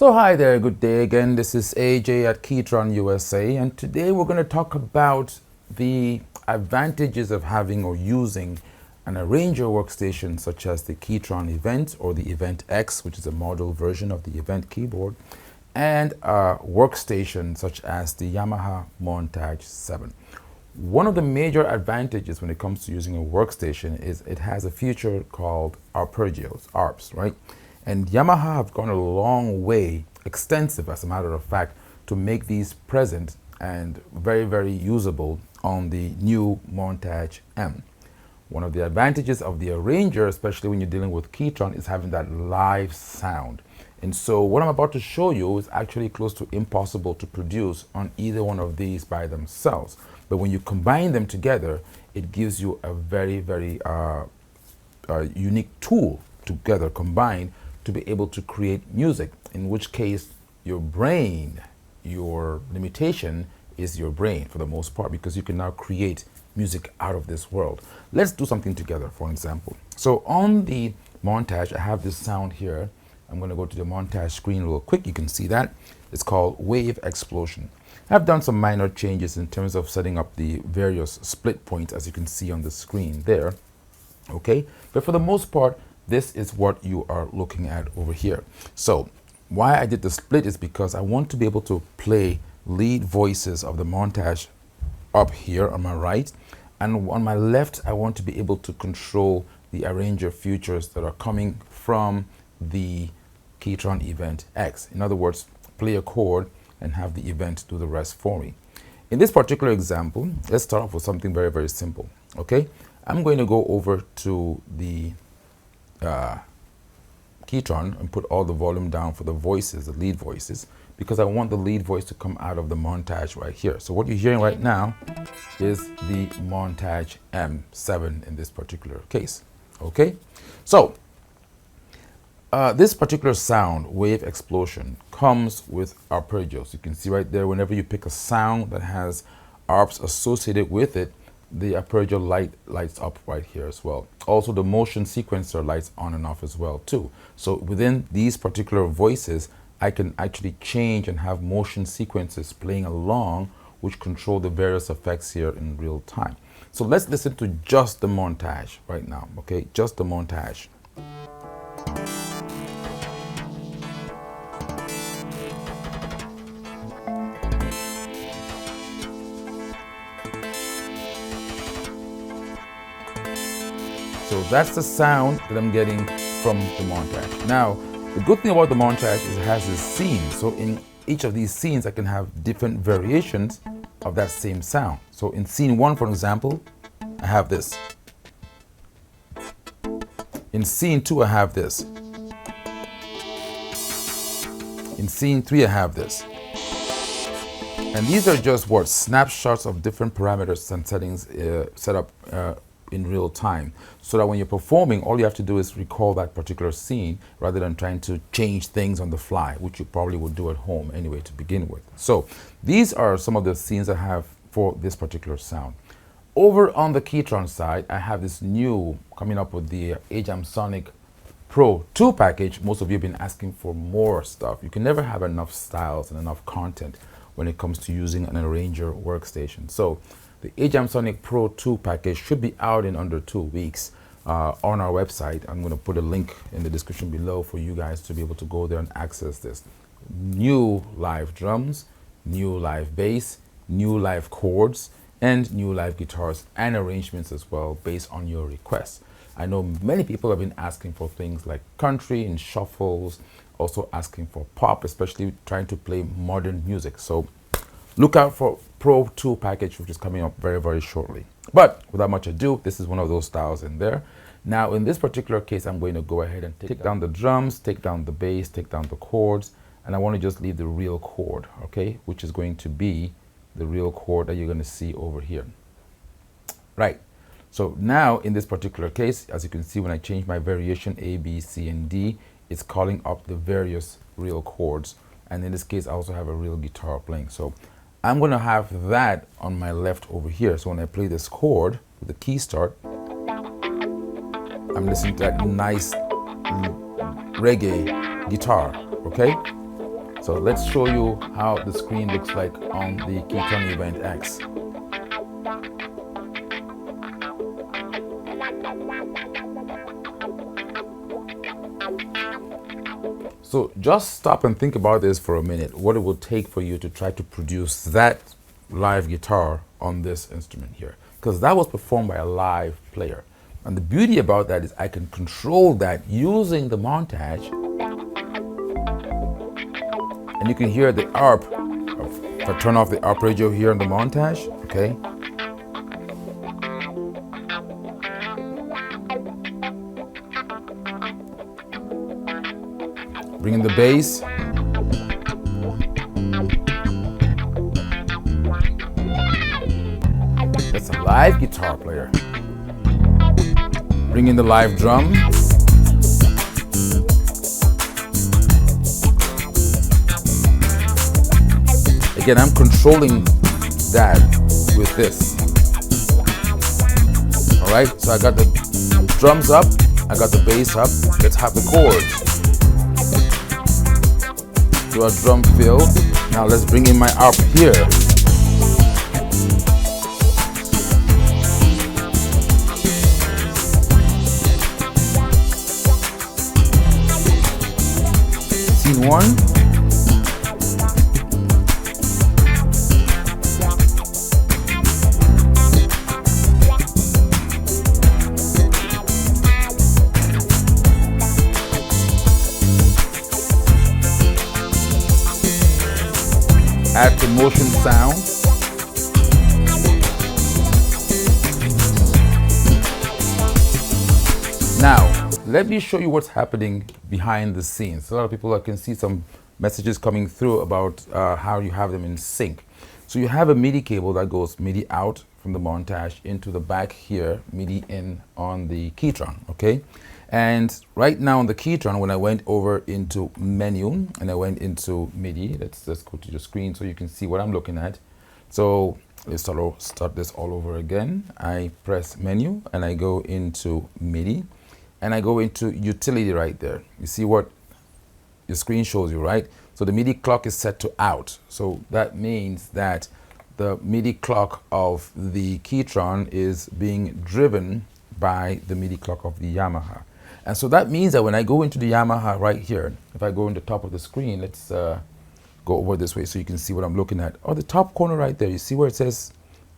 So hi there, good day again. This is AJ at Ketron USA, and today we're going to talk about the advantages of having or using an arranger workstation such as the Ketron Event or the Event X, which is a model version of the Event keyboard, and a workstation such as the Yamaha Montage 7. One of the major advantages when it comes to using a workstation is it has a feature called arpeggios, Arps, right? And Yamaha have gone a long way, extensive as a matter of fact, to make these present and very, very usable on the new Montage M. One of the advantages of the arranger, especially when you're dealing with Ketron, is having that live sound. And so what I'm about to show you is actually close to impossible to produce on either one of these by themselves. But when you combine them together, it gives you a very, very unique tool together combined to be able to create music, in which case your brain, your limitation is your brain for the most part, because you can now create music out of this world. Let's do something together, for example. So on the Montage, I have this sound here. I'm going to go to the Montage screen real quick. You can see that. It's called Wave Explosion. I've done some minor changes in terms of setting up the various split points, as you can see on the screen there. Okay, but for the most part, this is what you are looking at over here. So why I did the split is because I want to be able to play lead voices of the Montage up here on my right, and on my left I want to be able to control the arranger features that are coming from the Ketron Event X. In other words, play a chord and have the event do the rest for me. In this particular example, let's start off with something very, very simple. Okay, I'm going to go over to the Ketron and put all the volume down for the voices, the lead voices, because I want the lead voice to come out of the Montage right here. So what you're hearing right now is the Montage M7 in this particular case. Okay, so this particular sound, Wave Explosion, comes with arpeggios. You can see right there, whenever you pick a sound that has arps associated with it, the arpeggio lights up right here as well. Also, the motion sequencer lights on and off as well too. So within these particular voices, I can actually change and have motion sequences playing along, which control the various effects here in real time. So let's listen to just the Montage right now, okay? Just the Montage. So that's the sound that I'm getting from the Montage. Now, the good thing about the Montage is it has this scene. So in each of these scenes, I can have different variations of that same sound. So in scene 1, for example, I have this. In scene 2, I have this. In scene 3, I have this. And these are just what? Snapshots of different parameters and settings set up in real time, so that when you're performing, all you have to do is recall that particular scene rather than trying to change things on the fly, which you probably would do at home anyway to begin with. So these are some of the scenes I have for this particular sound. Over on the Ketron side, I have this new coming up with the AjamSonic Pro 2 package. Most of you have been asking for more stuff. You can never have enough styles and enough content when it comes to using an arranger workstation. So the AjamSonic Pro 2 package should be out in under 2 weeks on our website. I'm going to put a link in the description below for you guys to be able to go there and access this. New live drums, new live bass, new live chords, and new live guitars and arrangements as well based on your requests. I know many people have been asking for things like country and shuffles, also asking for pop, especially trying to play modern music. So look out for Pro 2 package, which is coming up very, very shortly. But without much ado, this is one of those styles in there. Now, in this particular case, I'm going to go ahead and take down the drums, take down the bass, take down the chords, and I want to just leave the real chord, okay, which is going to be the real chord that you're going to see over here. Right. So now, in this particular case, as you can see, when I change my variation A, B, C, and D, it's calling up the various real chords. And in this case, I also have a real guitar playing. So I'm going to have that on my left over here. So when I play this chord with the key start, I'm listening to that nice reggae guitar, okay? So let's show you how the screen looks like on the Ketron Event X. So just stop and think about this for a minute, what it will take for you to try to produce that live guitar on this instrument here, because that was performed by a live player. And the beauty about that is I can control that using the Montage. And you can hear the ARP. If I turn off the ARP radio here on the Montage, okay? Bring in the bass. That's a live guitar player. Bring in the live drum. Again, I'm controlling that with this. All right, so I got the drums up, I got the bass up. Let's have the chords. Do a drum fill. Now let's bring in my ARP here. Scene 1. Add the motion sound. Now, let me show you what's happening behind the scenes. A lot of people, I can see some messages coming through about how you have them in sync. So you have a MIDI cable that goes MIDI out from the Montage into the back here, MIDI in on the Ketron, okay? And right now on the Ketron, when I went over into menu and I went into MIDI, let's just go to the screen so you can see what I'm looking at. So let's start this all over again. I press menu and I go into MIDI and I go into utility right there. You see what your screen shows you, right? So the MIDI clock is set to out. So that means that the MIDI clock of the Ketron is being driven by the MIDI clock of the Yamaha. And so that means that when I go into the Yamaha right here, if I go in the top of the screen, let's go over this way so you can see what I'm looking at. Oh, the top corner right there, you see where it says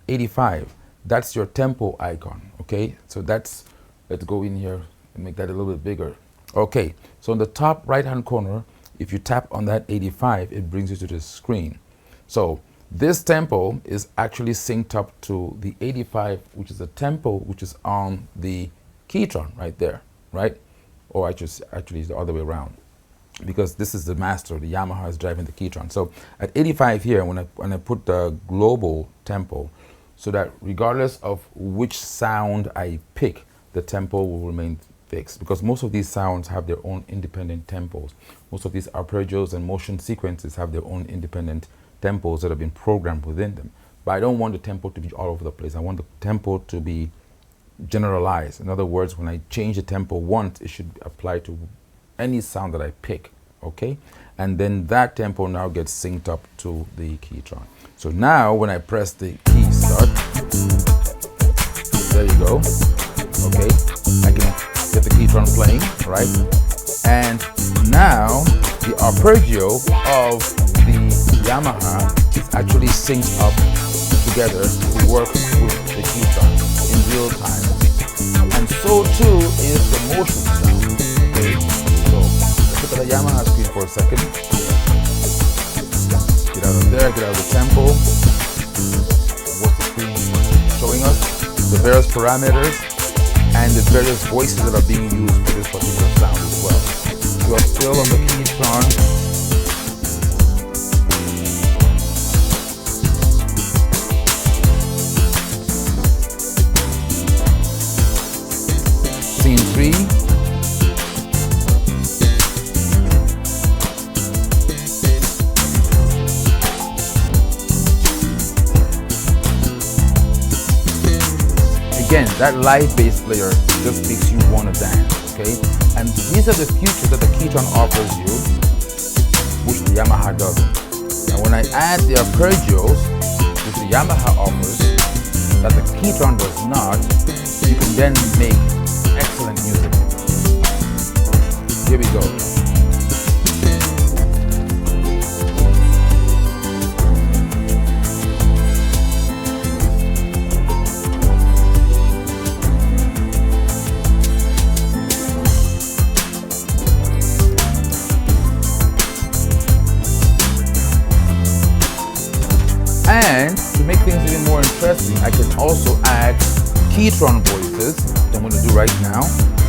85? That's your tempo icon, okay? So that's, let's go in here and make that a little bit bigger. Okay, so in the top right-hand corner, if you tap on that 85, it brings you to the screen. So this tempo is actually synced up to the 85, which is a tempo which is on the Ketron right there. Right? Or actually it's the other way around, because this is the master, the Yamaha is driving the Ketron. So at 85 here, when I put the global tempo, so that regardless of which sound I pick, the tempo will remain fixed, because most of these sounds have their own independent tempos. Most of these arpeggios and motion sequences have their own independent tempos that have been programmed within them. But I don't want the tempo to be all over the place. I want the tempo to be generalized. In other words, when I change the tempo once, it should apply to any sound that I pick, okay? And then that tempo now gets synced up to the Ketron. So now when I press the key start, there you go, okay? I can get the Ketron playing, right? And now the arpeggio of the Yamaha is actually synced up together to work with the Ketron in real time. And so too is the motion sound. Okay, so let's look at the Yamaha screen for a second. Get out of there, get out of the tempo. What's the screen showing us? The various parameters and the various voices that are being used for this particular sound as well. You are still on the Ketron. Scene 3. Again, that live bass player just makes you want to dance, okay? And these are the features that the Ketron offers you, which Yamaha doesn't. And when I add the arpeggios, which the Yamaha offers, that the Ketron does not, you can then make excellent music. Here we go. And to make things even more interesting, I can also add Ketron voices, which I'm going to do right now.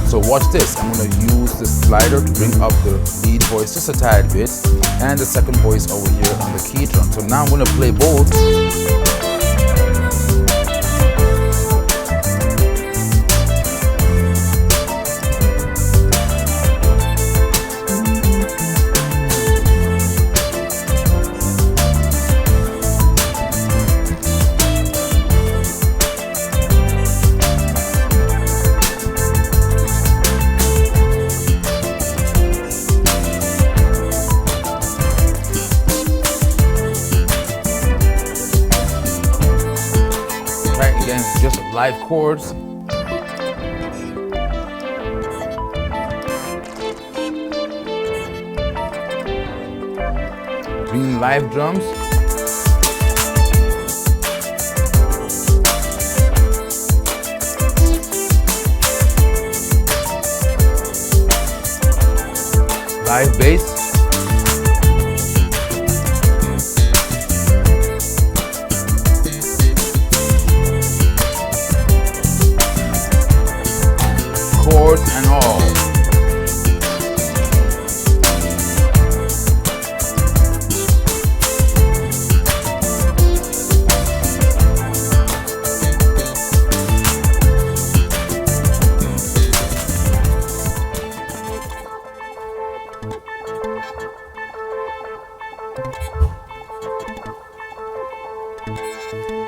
So watch this. I'm going to use this slider to bring up the lead voice just a tad bit, and the second voice over here on the Ketron. So now I'm going to play both. Just live chords. Bringing live drums. Live bass. Chords and all.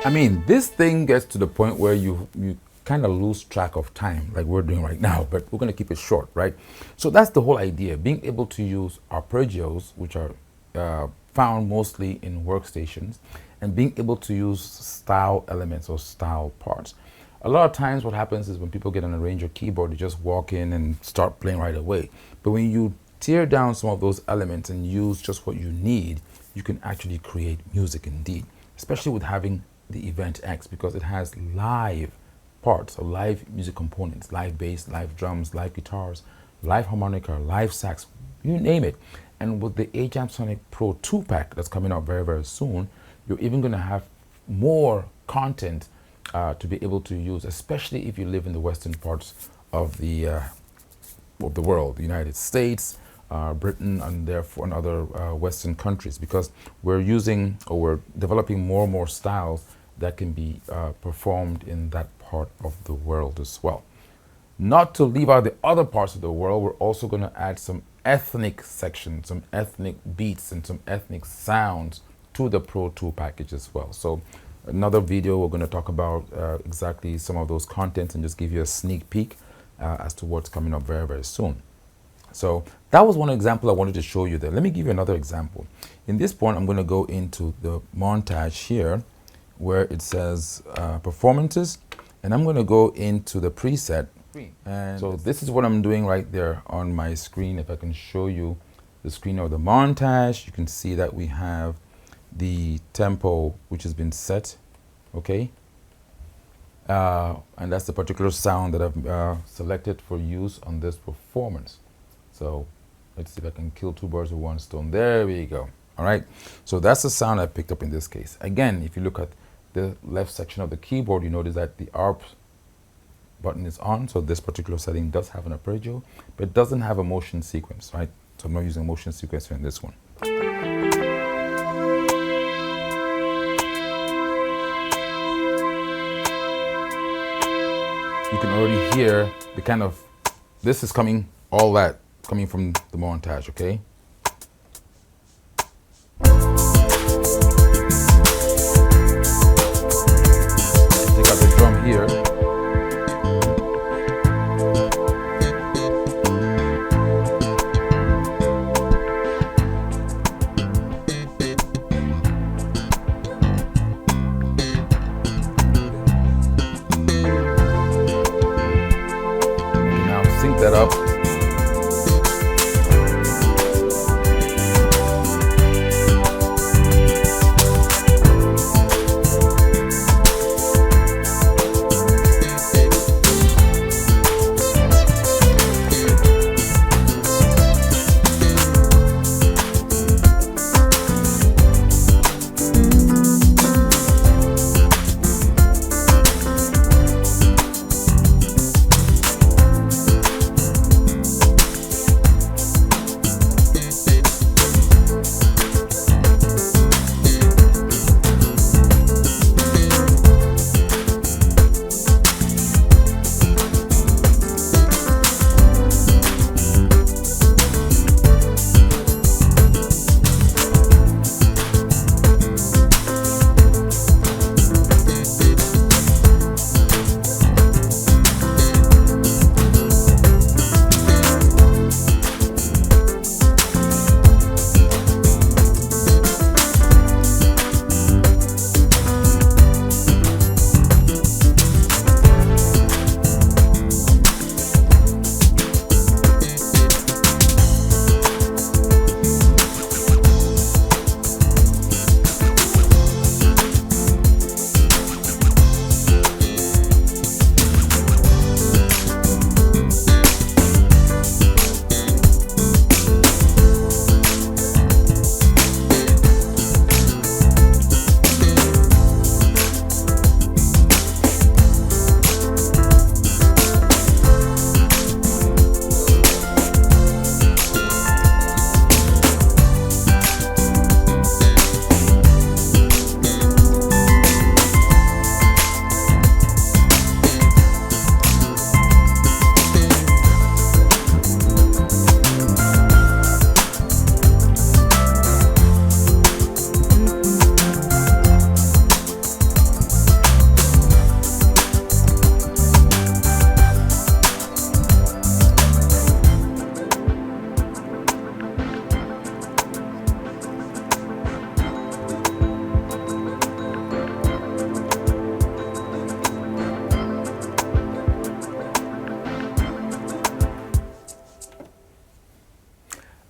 I mean, this thing gets to the point where you kind of lose track of time, like we're doing right now, but we're going to keep it short, right? So that's the whole idea, being able to use arpeggios, which are found mostly in workstations, and being able to use style elements or style parts. A lot of times what happens is when people get an Arranger keyboard, they just walk in and start playing right away. But when you tear down some of those elements and use just what you need, you can actually create music indeed, especially with having the Event X, because it has live parts, so live music components, live bass, live drums, live guitars, live harmonica, live sax, you name it. And with the AjamSonic Pro 2-pack that's coming out very, very soon, you're even going to have more content to be able to use, especially if you live in the western parts of the world, the United States, Britain, and therefore in other western countries, because we're using, or we're developing more and more styles that can be performed in that part of the world as well. Not to leave out the other parts of the world, we're also going to add some ethnic sections, some ethnic beats, and some ethnic sounds to the Pro 2 package as well. So another video, we're going to talk about exactly some of those contents and just give you a sneak peek as to what's coming up very, very soon. So that was one example I wanted to show you there. Let me give you another example. In this point, I'm going to go into the montage here, where it says performances, and I'm going to go into the preset. And so this is what I'm doing right there on my screen. If I can show you the screen of the montage, you can see that we have the tempo which has been set, okay? And that's the particular sound that I've selected for use on this performance. So let's see if I can kill two birds with one stone. There we go. All right. So that's the sound I picked up in this case. Again, if you look at the left section of the keyboard, you notice that the Arps button is on. So this particular setting does have an arpeggio, but it doesn't have a motion sequence, right? So I'm not using a motion sequencer in this one. You can already hear the kind of, this is coming, all that coming from the montage, okay? Take out the drum here. set up.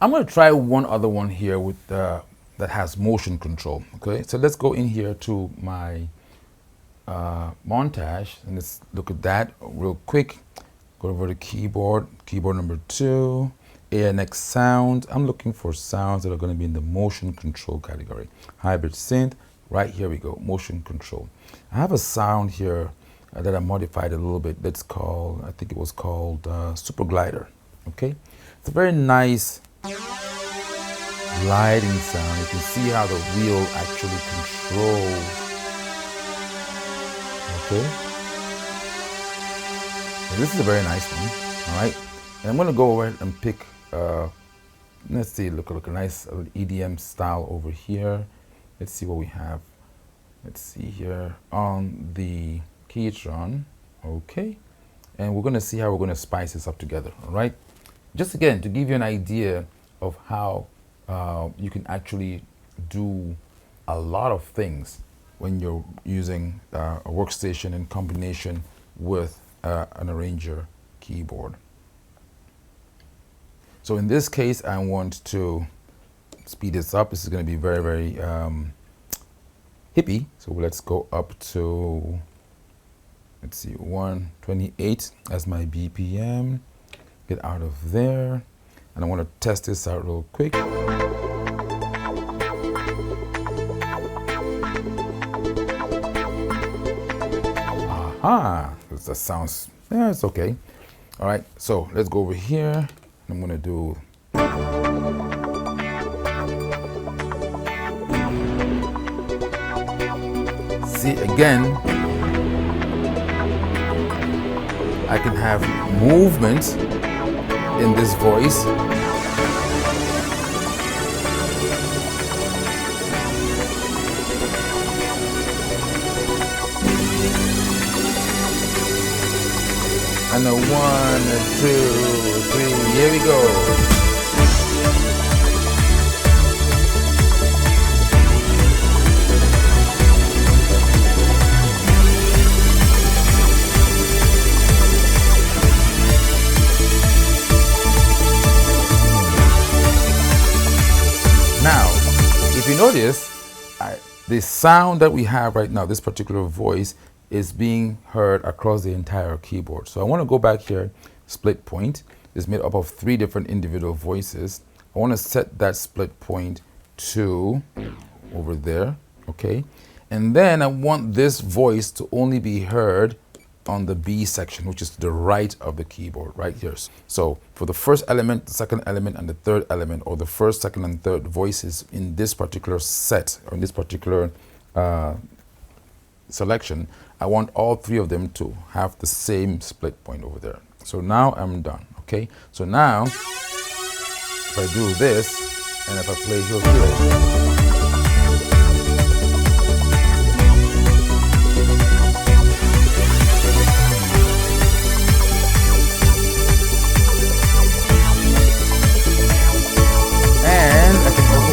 I'm going to try one other one here with that has motion control. Okay, so let's go in here to my montage and let's look at that real quick. Go over to keyboard number 2, ANX sound. I'm looking for sounds that are going to be in the motion control category. Hybrid synth, right here we go, motion control. I have a sound here that I modified a little bit. That's called, I think it was called Super Glider. Okay, it's a very nice gliding sound. You can see how the wheel actually controls. Okay, so this is a very nice one. All right, and I'm going to go ahead and pick. Let's see, look a nice EDM style over here. Let's see what we have. Let's see here on the Ketron. Okay, and we're going to see how we're going to spice this up together. All right. Just again, to give you an idea of how you can actually do a lot of things when you're using a workstation in combination with an Arranger keyboard. So in this case, I want to speed this up. This is going to be very, very hippie. So let's go up to, let's see, 128 as my BPM. Get out of there, and I want to test this out real quick. Aha, that sounds, yeah, it's okay. All right, so let's go over here. I'm gonna do, see again, I can have movement in this voice. And a 1, 2, 3, here we go. notice the sound that we have right now, this particular voice, is being heard across the entire keyboard. So I want to go back here, split point. It's made up of 3 different individual voices. I want to set that split point to over there, okay? And then I want this voice to only be heard on the B section, which is to the right of the keyboard, right here. So for the first element, the second element, and the third element, or the first, second, and third voices in this particular set, or in this particular selection, I want all 3 of them to have the same split point over there. So now I'm done, okay? So now, if I do this, and if I play here,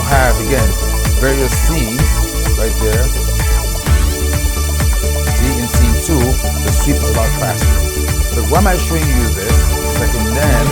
have again various C's right there. C and C2, the sweep is a lot faster. But why am I showing you this? I can then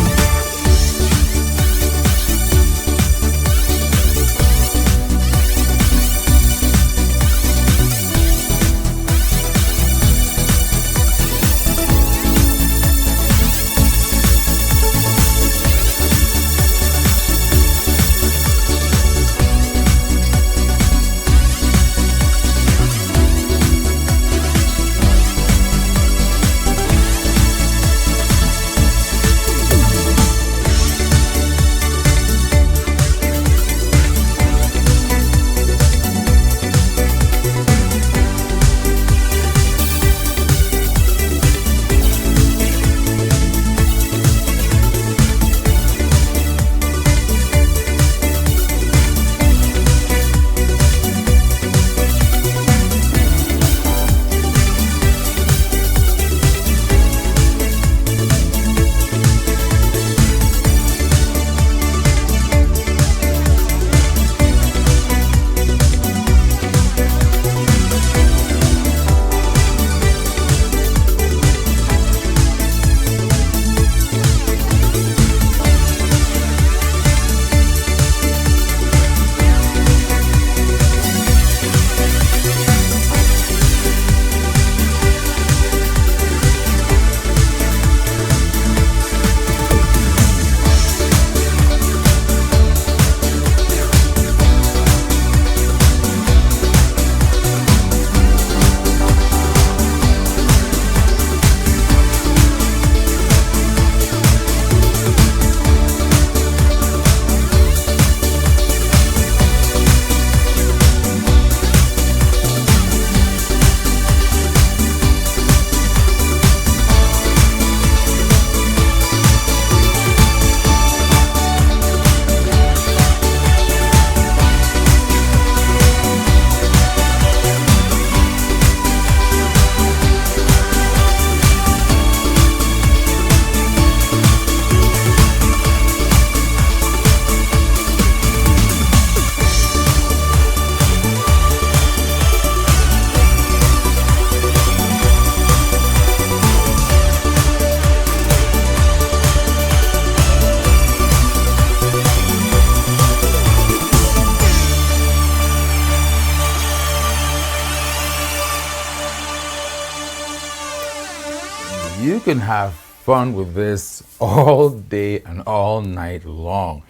you can have fun with this all day and all night long.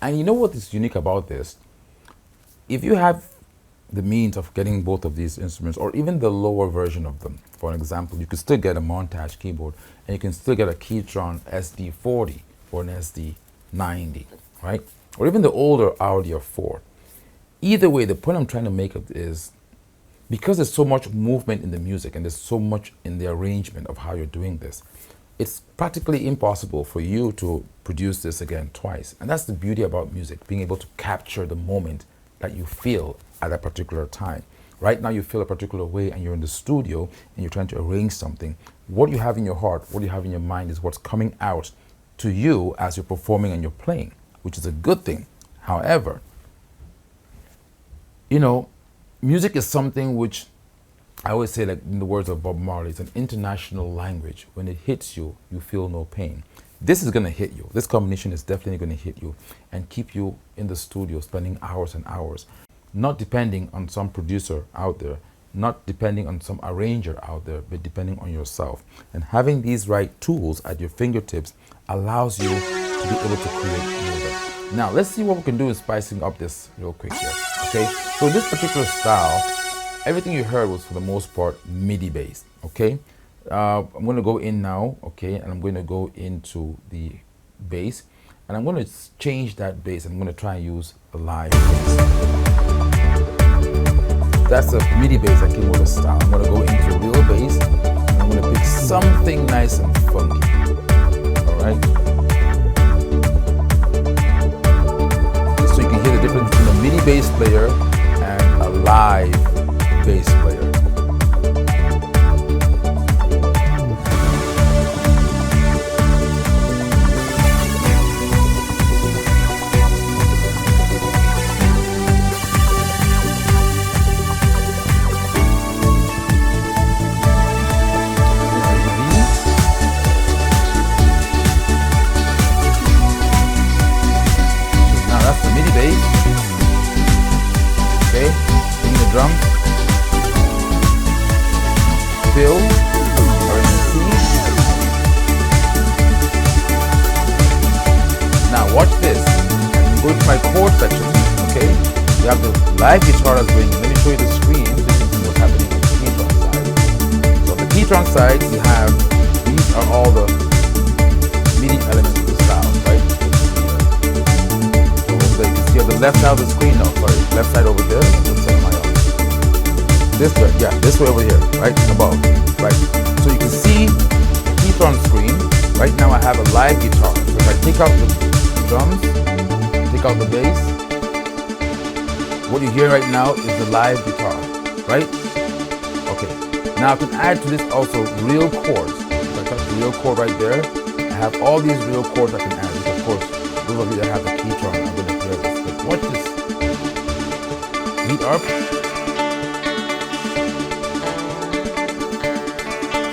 And you know what is unique about this? If you have the means of getting both of these instruments, or even the lower version of them, for example, you can still get a Montage keyboard, and you can still get a Ketron SD40 or an SD90, right? Or even the older Audi R4. Either way, the point I'm trying to make is, because there's so much movement in the music and there's so much in the arrangement of how you're doing this, it's practically impossible for you to produce this again twice. And that's the beauty about music, being able to capture the moment that you feel at a particular time. Right now you feel a particular way and you're in the studio and you're trying to arrange something. What you have in your heart, what you have in your mind is what's coming out to you as you're performing and you're playing, which is a good thing. However, you know, music is something which I always say, like in the words of Bob Marley, it's an international language. When it hits you, you feel no pain. This is going to hit you. This combination is definitely going to hit you and keep you in the studio spending hours and hours. not depending on some producer out there, not depending on some arranger out there, but depending on yourself. And having these right tools at your fingertips allows you to be able to create music. Now, let's see what we can do in spicing up this real quick here. Okay, so in this particular style, everything you heard was for the most part MIDI based. Okay, I'm going to go in now. Okay, and I'm going to go into the bass, and I'm going to change that bass. I'm going to try and use the live bass. That's a MIDI bass that came with a style. I'm going to go into real bass, and I'm going to pick something nice and funky. All right. So you can hear the difference between a MIDI bass player and a live bass player. Drums, fill, or in the C. Now watch this. Go to my chord section. Okay, you have the live guitar that's going. Let me show you the screen so you can see what's happening on the Ketron side. So on the Ketron side, you have these are all the MIDI elements of the style, right? So over there, you can see on the left side of the screen. No, sorry, left side over there. This way, yeah, this way over here, right, above, right. So you can see the Ketron screen. Right now I have a live guitar. So if I take out the drums, take out the bass, what you hear right now is the live guitar, right? Okay, now I can add to this also real chords. If I touch the real chord right there, I have all these real chords I can add. Which of course, those of you that have the Ketron are going to hear this. But watch this. Meet Arps.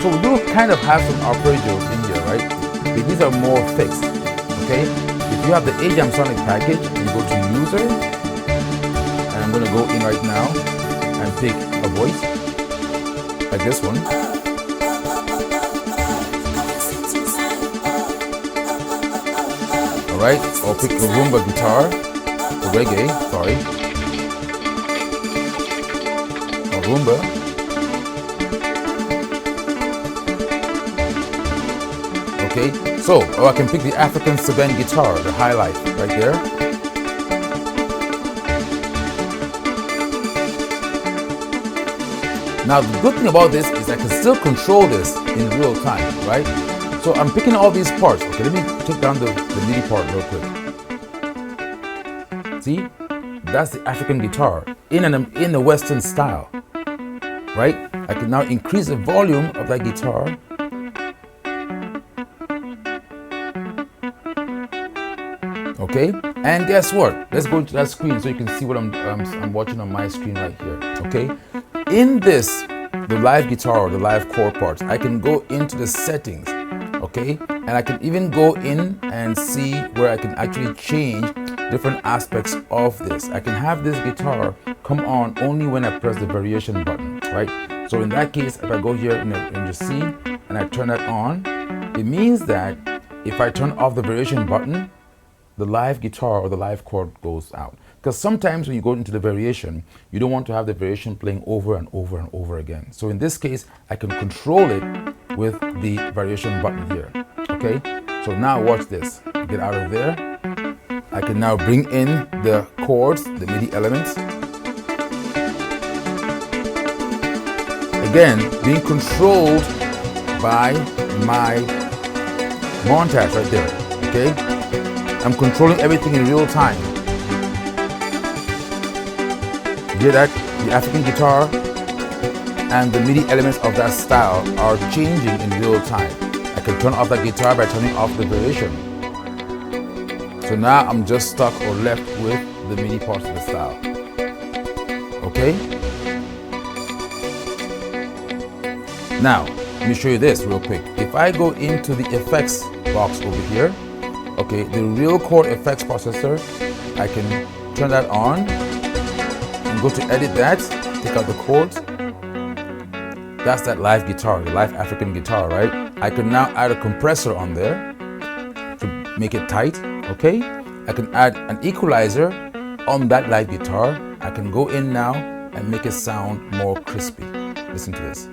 So we do kind of have some arpeggios in here, right? But these are more fixed, okay? If you have the AjamSonic package, you go to User, and I'm going to go in right now and pick a voice, like this one. All right, or pick a Roomba guitar, or reggae, sorry, or Roomba. Okay, so or I can pick the African Saban guitar, the highlight right there. Now the good thing about this is I can still control this in real time, right? So I'm picking all these parts. Okay, let me take down the MIDI part real quick. See, that's the African guitar in the Western style, right? I can now increase the volume of that guitar. Okay, and guess what? Let's go to that screen so you can see what I'm watching on my screen right here. Okay, in this, the live guitar or the live chord parts, I can go into the settings. Okay, and I can even go in and see where I can actually change different aspects of this. I can have this guitar come on only when I press the variation button, right? So in that case, if I go here in the C and I turn that on, it means that if I turn off the variation button, the live guitar or the live chord goes out. Because sometimes when you go into the variation, you don't want to have the variation playing over and over and over again. So in this case, I can control it with the variation button here. Okay, so now watch this. Get out of there. I can now bring in the chords, the MIDI elements. Again, being controlled by my montage right there. Okay. I'm controlling everything in real time. You hear that? The African guitar and the MIDI elements of that style are changing in real time. I can turn off that guitar by turning off the variation. So now I'm just stuck or left with the MIDI parts of the style. Okay? Now, let me show you this real quick. If I go into the effects box over here, okay, the real chord effects processor, I can turn that on. And can go to edit that, take out the chords. That's that live guitar, the live African guitar, right? I can now add a compressor on there to make it tight, okay? I can add an equalizer on that live guitar. I can go in now and make it sound more crispy. Listen to this.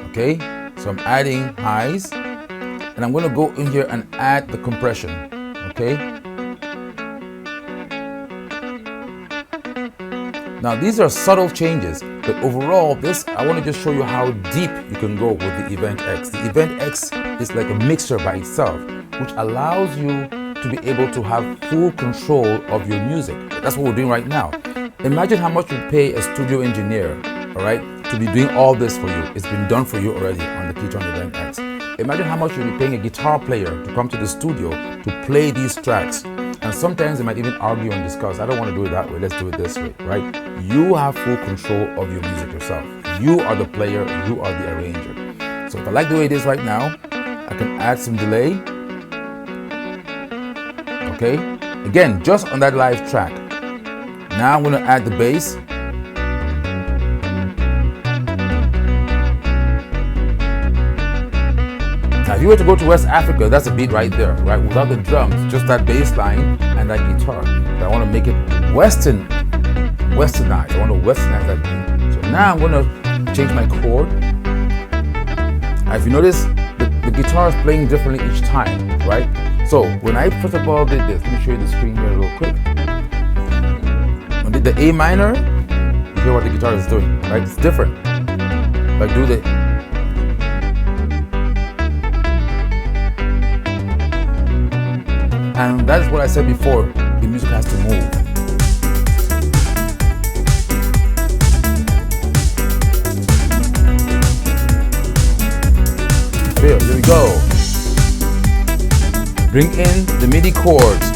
Okay, so I'm adding highs, and I'm going to go in here and add the compression, okay? Now these are subtle changes, but overall this, I want to just show you how deep you can go with the Event X. The Event X is like a mixer by itself, which allows you to be able to have full control of your music. That's what we're doing right now. Imagine how much you pay a studio engineer, all right, to be doing all this for you. It's been done for you already on the Ketron Event X. Imagine how much you'll be paying a guitar player to come to the studio to play these tracks. And sometimes they might even argue and discuss, I don't want to do it that way, let's do it this way, right? You have full control of your music yourself. You are the player, you are the arranger. So if I like the way it is right now, I can add some delay. Okay, again, just on that live track. Now I'm going to add the bass. Now if you were to go to West Africa, that's a beat right there, right? Without the drums, just that bass line and that guitar. But I want to make it westernized. I want to westernize that beat. So now I'm going to change my chord. If you notice, the guitar is playing differently each time, right? So when I first of all did this, let me show you the screen here real quick. When I did the A minor, you hear what the guitar is doing, right? It's different. If I do the and that's what I said before, the music has to move. Here we go. Bring in the MIDI chords.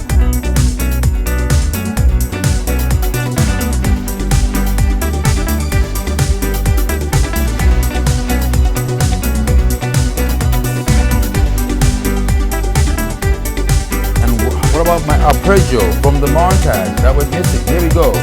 And what about my arpeggio from the montage that was missing? Here we go.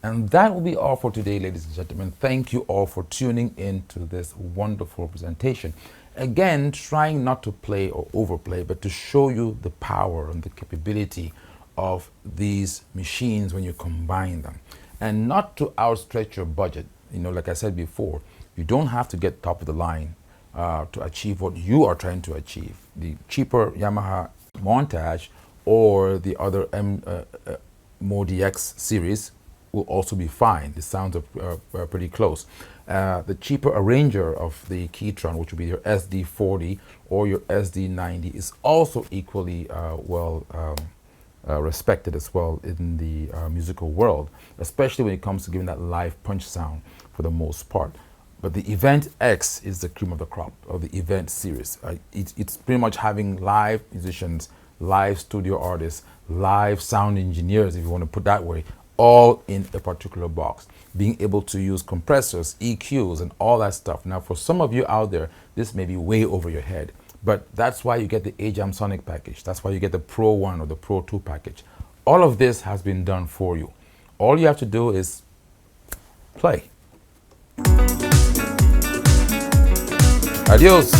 And that will be all for today, ladies and gentlemen. Thank you all for tuning in to this wonderful presentation. Again, trying not to play or overplay, but to show you the power and the capability of these machines when you combine them. And not to outstretch your budget. You know, like I said before, you don't have to get top of the line to achieve what you are trying to achieve. The cheaper Yamaha Montage or the other Midi X series will also be fine. The sounds are pretty close. The cheaper Arranger of the Ketron, which will be your SD40 or your SD90, is also equally respected as well in the musical world, especially when it comes to giving that live punch sound for the most part. But the Event X is the cream of the crop of the Event series. It's pretty much having live musicians, live studio artists, live sound engineers, if you want to put that way, all in a particular box. Being able to use compressors, EQs, and all that stuff. Now, for some of you out there, this may be way over your head, but that's why you get the AjamSonic package. That's why you get the Pro 1 or the Pro 2 package. All of this has been done for you. All you have to do is play. Adios.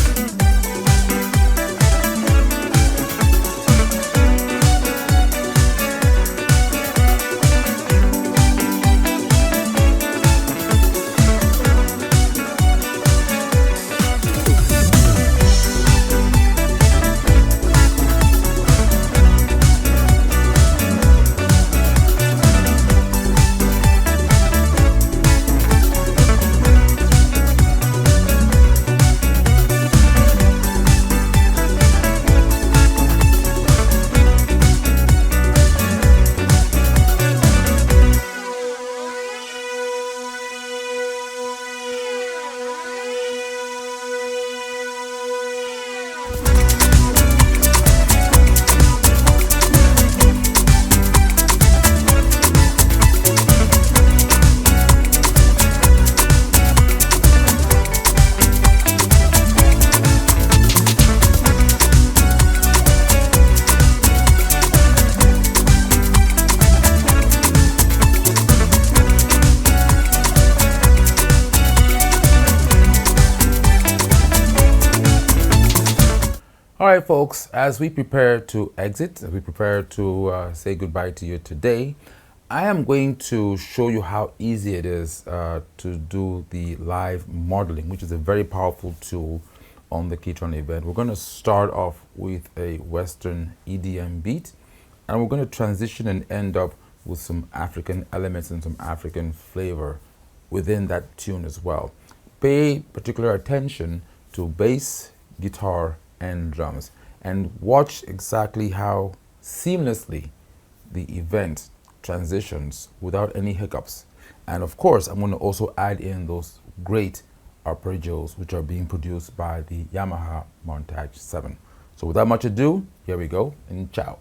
All right, folks, as we prepare to exit, as we prepare to say goodbye to you today, I am going to show you how easy it is to do the live modeling, which is a very powerful tool on the Ketron event. We're going to start off with a Western EDM beat, and we're going to transition and end up with some African elements and some African flavor within that tune as well. Pay particular attention to bass, guitar, and drums, and watch exactly how seamlessly the event transitions without any hiccups. And of course, I'm going to also add in those great arpeggios which are being produced by the Yamaha Montage 7. So without much ado, here we go, and ciao.